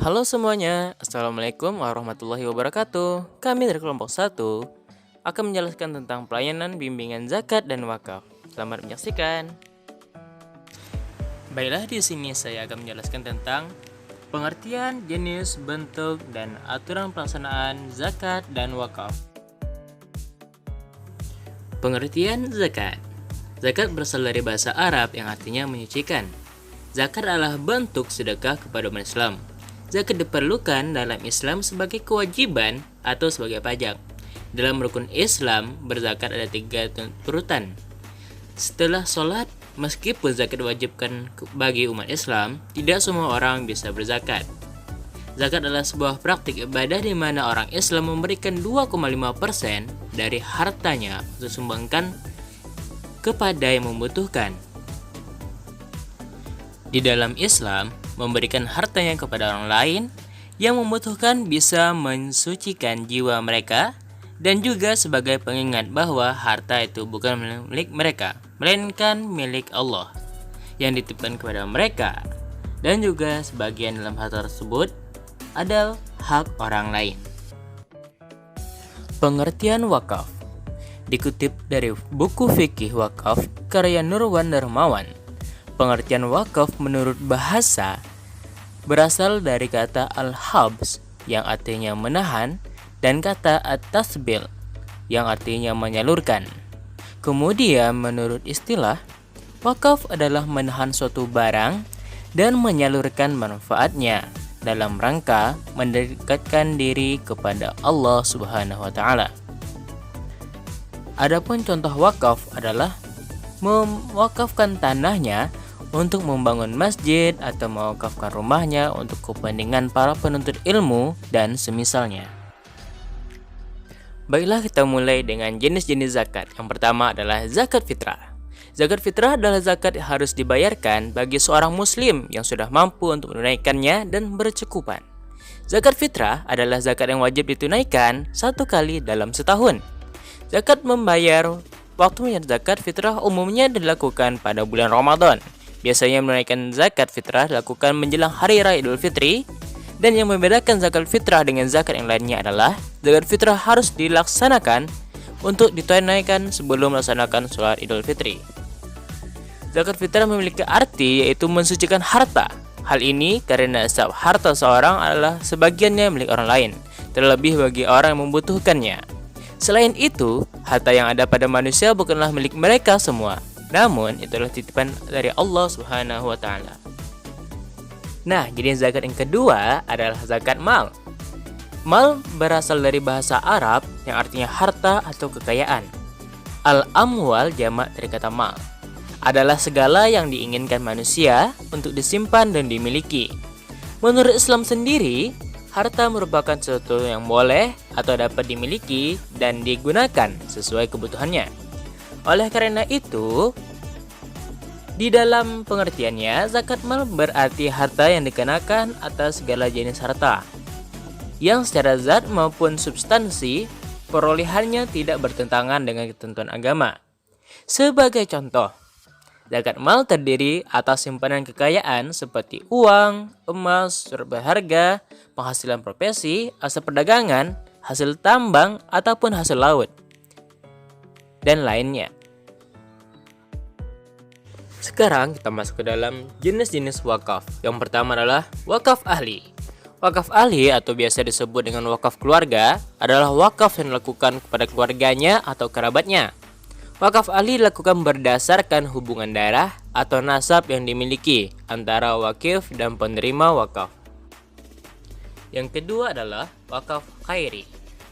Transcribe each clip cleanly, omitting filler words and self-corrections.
Halo semuanya, Assalamualaikum warahmatullahi wabarakatuh. Kami dari kelompok 1 akan menjelaskan tentang pelayanan bimbingan zakat dan wakaf. Selamat menyaksikan. Baiklah, di sini saya akan menjelaskan tentang pengertian, jenis, bentuk, dan aturan pelaksanaan zakat dan wakaf. Pengertian zakat. Zakat berasal dari bahasa Arab yang artinya menyucikan. Zakat adalah bentuk sedekah kepada umat Islam. Zakat diperlukan dalam Islam sebagai kewajiban atau sebagai pajak. Dalam rukun Islam, berzakat ada 3 turutan. Setelah sholat, meskipun zakat diwajibkan bagi umat Islam, tidak semua orang bisa berzakat. Zakat adalah sebuah praktik ibadah di mana orang Islam memberikan 2,5% dari hartanya untuk sumbangkan kepada yang membutuhkan. Di dalam Islam, memberikan hartanya kepada orang lain yang membutuhkan bisa mensucikan jiwa mereka dan juga sebagai pengingat bahwa harta itu bukan milik mereka, melainkan milik Allah yang dititipkan kepada mereka, dan juga sebagian dalam harta tersebut adalah hak orang lain. Pengertian wakaf dikutip dari buku fikih wakaf karya Nurwan Darmawan. Pengertian wakaf menurut bahasa berasal dari kata al-habs yang artinya menahan dan kata at-tasbil yang artinya menyalurkan. Kemudian menurut istilah, wakaf adalah menahan suatu barang dan menyalurkan manfaatnya dalam rangka mendekatkan diri kepada Allah Subhanahu wa taala. Adapun contoh wakaf adalah mewakafkan tanahnya untuk membangun masjid atau mewakafkan rumahnya untuk kepentingan para penuntut ilmu dan semisalnya. Baiklah, kita mulai dengan jenis-jenis zakat. Yang pertama adalah zakat fitrah. Zakat fitrah adalah zakat yang harus dibayarkan bagi seorang muslim yang sudah mampu untuk menunaikannya dan bercukupan. Zakat fitrah adalah zakat yang wajib ditunaikan 1 kali dalam setahun. Zakat membayar waktu zakat fitrah umumnya dilakukan pada bulan Ramadan. Biasanya menunaikan zakat fitrah dilakukan menjelang hari raya Idul Fitri, dan yang membedakan zakat fitrah dengan zakat yang lainnya adalah zakat fitrah harus dilaksanakan untuk ditunaikan sebelum melaksanakan sholat Idul Fitri. Zakat fitrah memiliki arti yaitu mensucikan harta. Hal ini karena setiap harta seorang adalah sebagiannya milik orang lain, terlebih bagi orang yang membutuhkannya. Selain itu, harta yang ada pada manusia bukanlah milik mereka semua, namun itulah titipan dari Allah Subhanahu wa taala. Nah, jenis zakat yang kedua adalah zakat mal. Mal berasal dari bahasa Arab yang artinya harta atau kekayaan. Al-amwal jamak dari kata mal. Adalah segala yang diinginkan manusia untuk disimpan dan dimiliki. Menurut Islam sendiri, harta merupakan sesuatu yang boleh atau dapat dimiliki dan digunakan sesuai kebutuhannya. Oleh karena itu, di dalam pengertiannya, zakat mal berarti harta yang dikenakan atas segala jenis harta, yang secara zat maupun substansi perolehannya tidak bertentangan dengan ketentuan agama. Sebagai contoh, zakat mal terdiri atas simpanan kekayaan seperti uang, emas, surat berharga, penghasilan profesi, hasil perdagangan, hasil tambang, ataupun hasil laut, dan lainnya. Sekarang kita masuk ke dalam jenis-jenis wakaf. Yang pertama adalah wakaf ahli. Wakaf ahli atau biasa disebut dengan wakaf keluarga adalah wakaf yang dilakukan kepada keluarganya atau kerabatnya. Wakaf ahli dilakukan berdasarkan hubungan darah atau nasab yang dimiliki antara wakif dan penerima wakaf. Yang kedua adalah wakaf khairi.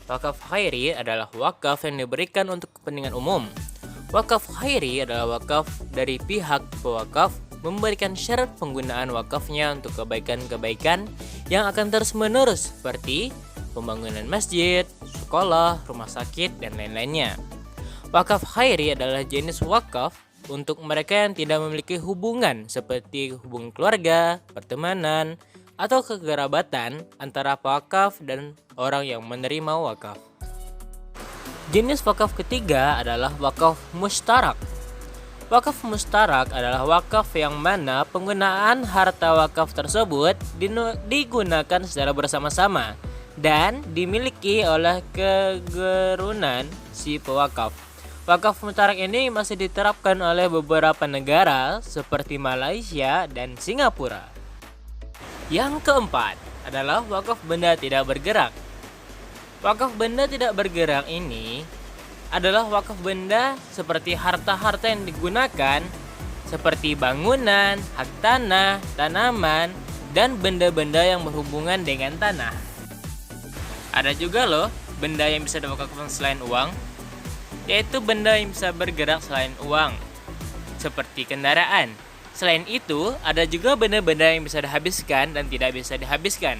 Wakaf khairi adalah wakaf yang diberikan untuk kepentingan umum. Wakaf khairi adalah wakaf dari pihak pewakaf memberikan syarat penggunaan wakafnya untuk kebaikan-kebaikan yang akan terus-menerus seperti pembangunan masjid, sekolah, rumah sakit, dan lain-lainnya. Wakaf khairi adalah jenis wakaf untuk mereka yang tidak memiliki hubungan seperti hubungan keluarga, pertemanan, atau kekerabatan antara pewakaf dan orang yang menerima wakaf. Jenis wakaf ketiga adalah wakaf mustarak. Wakaf mustarak adalah wakaf yang mana penggunaan harta wakaf tersebut digunakan secara bersama-sama dan dimiliki oleh kegerunan si pewakaf. Wakaf mustarak ini masih diterapkan oleh beberapa negara seperti Malaysia dan Singapura. Yang keempat adalah wakaf benda tidak bergerak. Wakaf benda tidak bergerak ini adalah wakaf benda seperti harta-harta yang digunakan seperti bangunan, hak tanah, tanaman, dan benda-benda yang berhubungan dengan tanah. Ada juga loh benda yang bisa diwakafkan selain uang, yaitu benda yang bisa bergerak selain uang, seperti kendaraan. Selain itu, ada juga benda-benda yang bisa dihabiskan dan tidak bisa dihabiskan.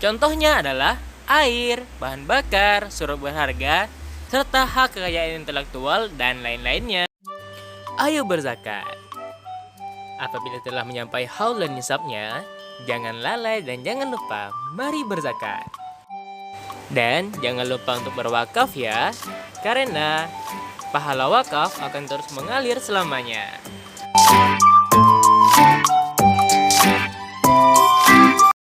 Contohnya adalah air, bahan bakar, surat berharga, serta hak kekayaan intelektual dan lain-lainnya. Ayo berzakat. Apabila telah menyampai haul dan nisabnya, jangan lalai dan jangan lupa, mari berzakat. Dan jangan lupa untuk berwakaf ya, karena pahala wakaf akan terus mengalir selamanya.